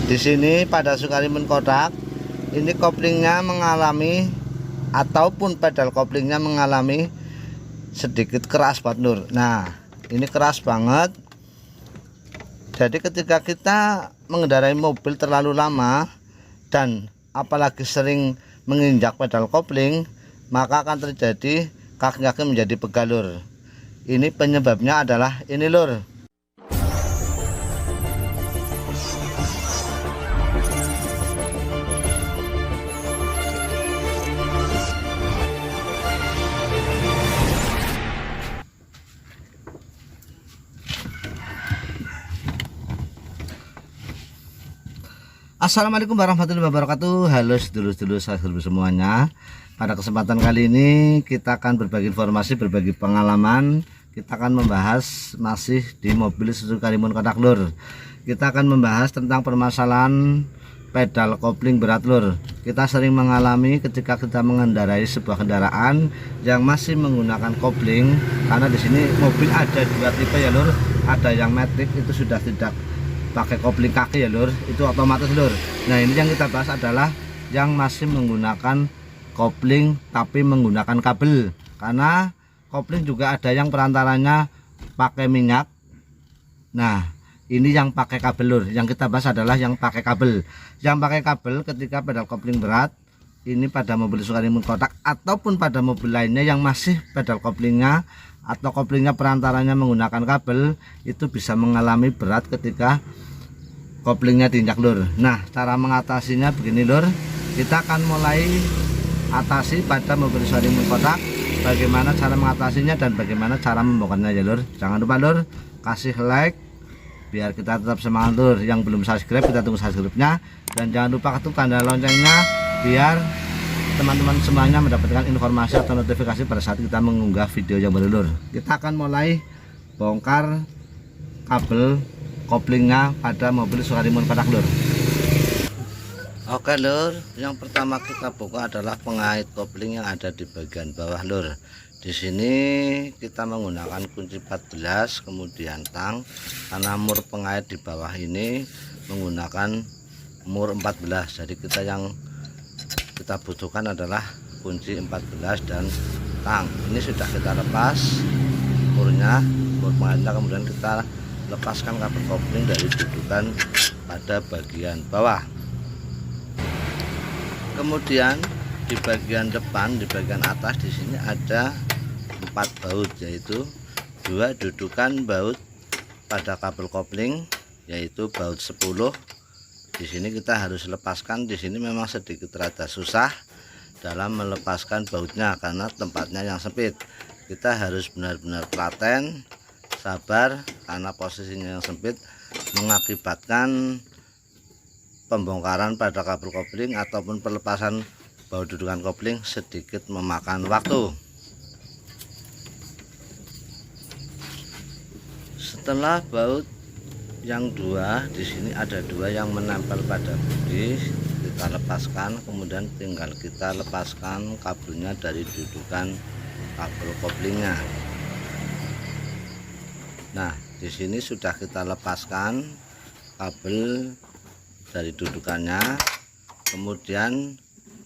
Di sini pada Sukarimun Kotak ini koplingnya mengalami ataupun pedal koplingnya mengalami sedikit keras Pak Nur. Nah, ini keras banget. Jadi ketika kita mengendarai mobil terlalu lama dan apalagi sering menginjak pedal kopling, maka akan terjadi kaki-kaki menjadi pegal lur. Ini penyebabnya adalah ini lur. Assalamualaikum warahmatullahi wabarakatuh. Halo sedulur-sedulur semuanya. Pada kesempatan kali ini kita akan berbagi informasi, berbagi pengalaman. Kita akan membahas masih di mobil Sukarimun Kotak lur. Kita akan membahas tentang permasalahan pedal kopling berat lur. Kita sering mengalami ketika kita mengendarai sebuah kendaraan yang masih menggunakan kopling, karena di sini mobil ada dua tipe ya lur. Ada yang matic itu sudah tidak pakai kopling kaki ya lur, itu otomatis lur. Nah, ini yang kita bahas adalah yang masih menggunakan kopling tapi menggunakan kabel, karena kopling juga ada yang perantaranya pakai minyak. Nah, ini yang pakai kabel lur. Yang kita bahas adalah yang pakai kabel. Yang pakai kabel ketika pedal kopling berat ini pada mobil Sukarimun Kotak ataupun pada mobil lainnya yang masih pedal koplingnya atau koplingnya perantaranya menggunakan kabel, itu bisa mengalami berat ketika koplingnya diinjak lur. Nah, cara mengatasinya begini lur. Kita akan mulai atasi pada mobil Sukarimun Kotak, bagaimana cara mengatasinya dan bagaimana cara membongkarnya ya lur. Jangan lupa lur, kasih like biar kita tetap semangat lur. Yang belum subscribe, kita tunggu subscribe-nya, dan jangan lupa ketuk tanda loncengnya biar teman-teman semuanya mendapatkan informasi atau notifikasi pada saat kita mengunggah video yang baru lur. Kita akan mulai bongkar kabel koplingnya pada mobil Sukarimun Kotak lur. Oke lur, yang pertama kita buka adalah pengait kopling yang ada di bagian bawah lur. Di sini kita menggunakan kunci 14 kemudian tang, karena mur pengait di bawah ini menggunakan mur 14. Jadi kita butuhkan adalah kunci 14 dan tang. Ini sudah kita lepas murnya, mur pengaitnya, kemudian kita lepaskan kabel kopling dari dudukan pada bagian bawah. Kemudian di bagian depan, di bagian atas di sini ada 4 baut, yaitu 2 dudukan baut pada kabel kopling, yaitu baut 10. Di sini kita harus lepaskan. Di sini memang sedikit rada susah dalam melepaskan bautnya karena tempatnya yang sempit. Kita harus benar-benar telaten, sabar, karena posisinya yang sempit mengakibatkan pembongkaran pada kabel kopling ataupun pelepasan baut dudukan kopling sedikit memakan waktu. Setelah baut yang 2, di sini ada 2 yang menempel pada bodi, kita lepaskan, kemudian tinggal kita lepaskan kabelnya dari dudukan kabel koplingnya. Nah, di sini sudah kita lepaskan kabel dari dudukannya, kemudian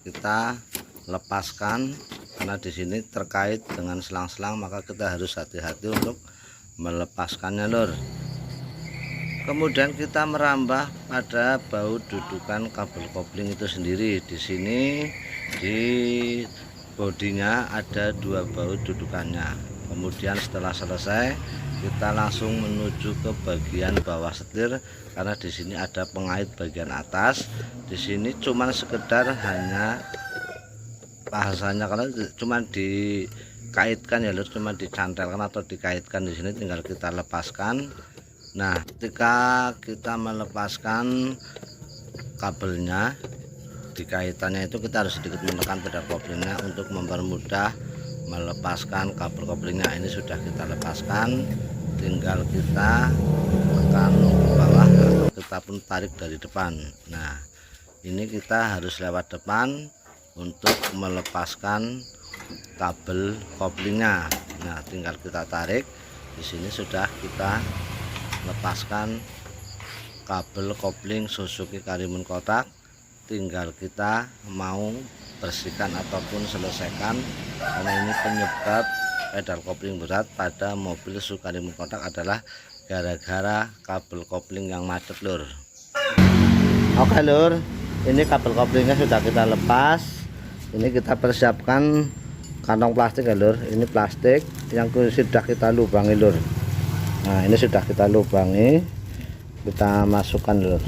kita lepaskan karena di sini terkait dengan selang-selang, maka kita harus hati-hati untuk melepaskannya lur. Kemudian kita merambah pada baut dudukan kabel kopling itu sendiri. Di sini di bodinya ada 2 baut dudukannya. Kemudian setelah selesai kita langsung menuju ke bagian bawah setir, karena di sini ada pengait bagian atas. Di sini cuman sekedar hanya bahasanya karena cuman dikaitkan ya lur, cuman dicantelkan atau dikaitkan. Di sini tinggal kita lepaskan. Nah, ketika kita melepaskan kabelnya di kaitannya itu, kita harus sedikit menekan pedal koplingnya untuk mempermudah melepaskan kabel koplingnya. Ini sudah kita lepaskan, tinggal kita tekan ke bawah atau kita pun tarik dari depan. Nah, ini kita harus lewat depan untuk melepaskan kabel koplingnya. Nah, tinggal kita tarik. Di sini sudah kita lepaskan kabel kopling Suzuki Karimun kotak. Tinggal kita mau bersihkan ataupun selesaikan, karena ini penyebab pedal kopling berat pada mobil Suzuki Karimun kotak adalah gara-gara kabel kopling yang macet lur. Oke lur, ini kabel koplingnya sudah kita lepas. Ini kita persiapkan kantong plastik ya lur. Ini plastik yang sudah kita lubangi lur. Nah ini sudah kita lubangi, kita masukkan lur.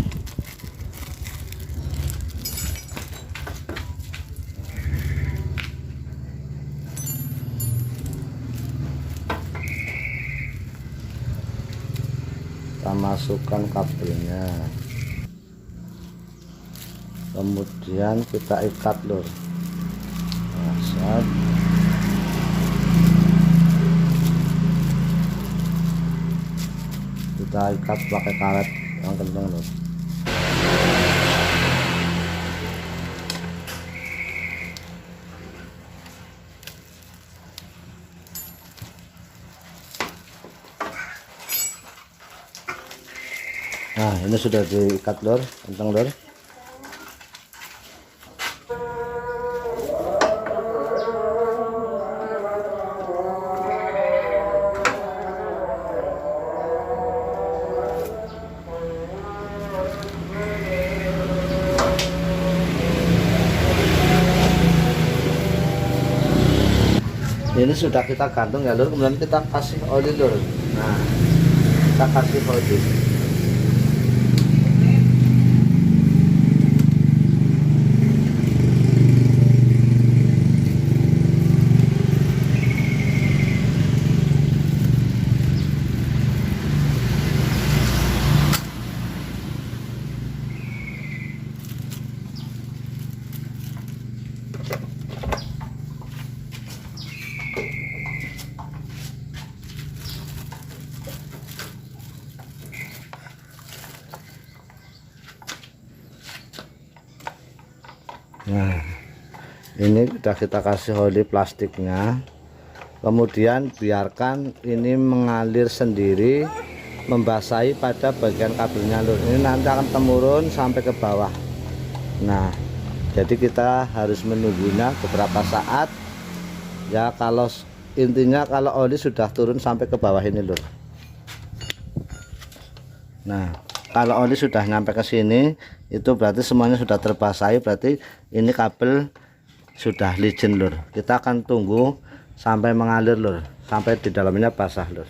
Kita masukkan kabelnya, kemudian kita ikat lur. Nah, kita ikat pakai karet yang kencang lur. Nah ini sudah diikat lur, kencang lur. Ini sudah kita gantung ya lur, kemudian kita kasih oli lur. Nah kita kasih oli. Nah ini sudah kita kasih oli plastiknya, kemudian biarkan ini mengalir sendiri, membasahi pada bagian kabelnya lur. Ini nanti akan temurun sampai ke bawah. Nah jadi kita harus menunggunya beberapa saat ya. Kalau intinya kalau oli sudah turun sampai ke bawah ini lur. Nah kalau oli sudah nyampe ke sini, itu berarti semuanya sudah terbasahi, berarti ini kabel sudah licin lur. Kita akan tunggu sampai mengalir lur, sampai di dalamnya basah lur.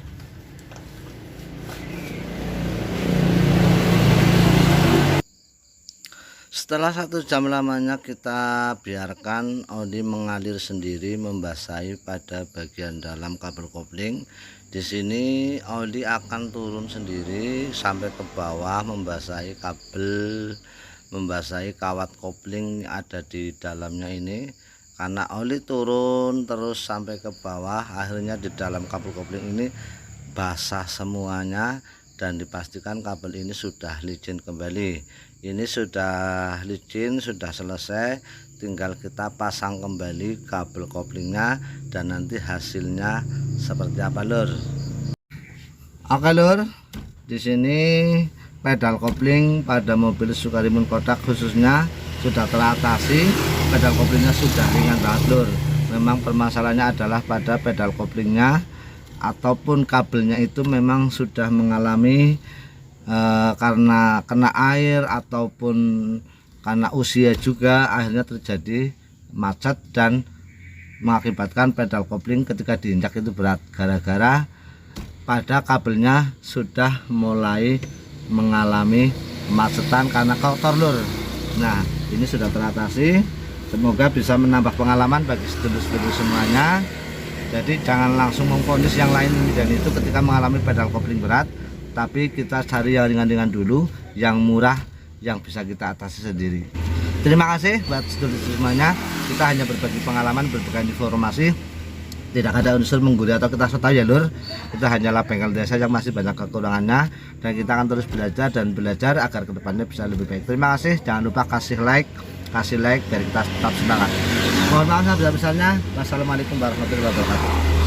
Setelah 1 jam lamanya kita biarkan oli mengalir sendiri, membasahi pada bagian dalam kabel kopling. Di sini oli akan turun sendiri sampai ke bawah, membasahi kabel, membasahi kawat kopling ada di dalamnya ini. Karena oli turun terus sampai ke bawah, akhirnya di dalam kabel kopling ini basah semuanya, dan dipastikan kabel ini sudah licin kembali. Ini sudah licin, sudah selesai, tinggal kita pasang kembali kabel koplingnya dan nanti hasilnya seperti apa lur. Oke lur, di sini pedal kopling pada mobil Suzuki Karimun kotak khususnya sudah teratasi. Pedal koplingnya sudah ringan banget lur. Memang permasalahannya adalah pada pedal koplingnya ataupun kabelnya itu memang sudah mengalami karena kena air ataupun karena usia juga, akhirnya terjadi macet dan mengakibatkan pedal kopling ketika diinjak itu berat, gara-gara pada kabelnya sudah mulai mengalami macetan karena kotor lur. Nah ini sudah teratasi, semoga bisa menambah pengalaman bagi sedulur-sedulur semuanya. Jadi jangan langsung memvonis yang lain dan itu ketika mengalami pedal kopling berat, tapi kita cari yang ringan-ringan dulu, yang murah, yang bisa kita atasi sendiri. Terima kasih buat sedulur-sedulur semuanya. Kita hanya berbagi pengalaman, berbagi informasi, tidak ada unsur menggurui atau kita serta ya lur. Kita hanyalah bengkel desa yang masih banyak kekurangannya, dan kita akan terus belajar dan belajar agar kedepannya bisa lebih baik. Terima kasih, jangan lupa kasih like biar kita tetap semangat. Mohon maaf sebesar-besarnya. Wassalamualaikum warahmatullahi wabarakatuh.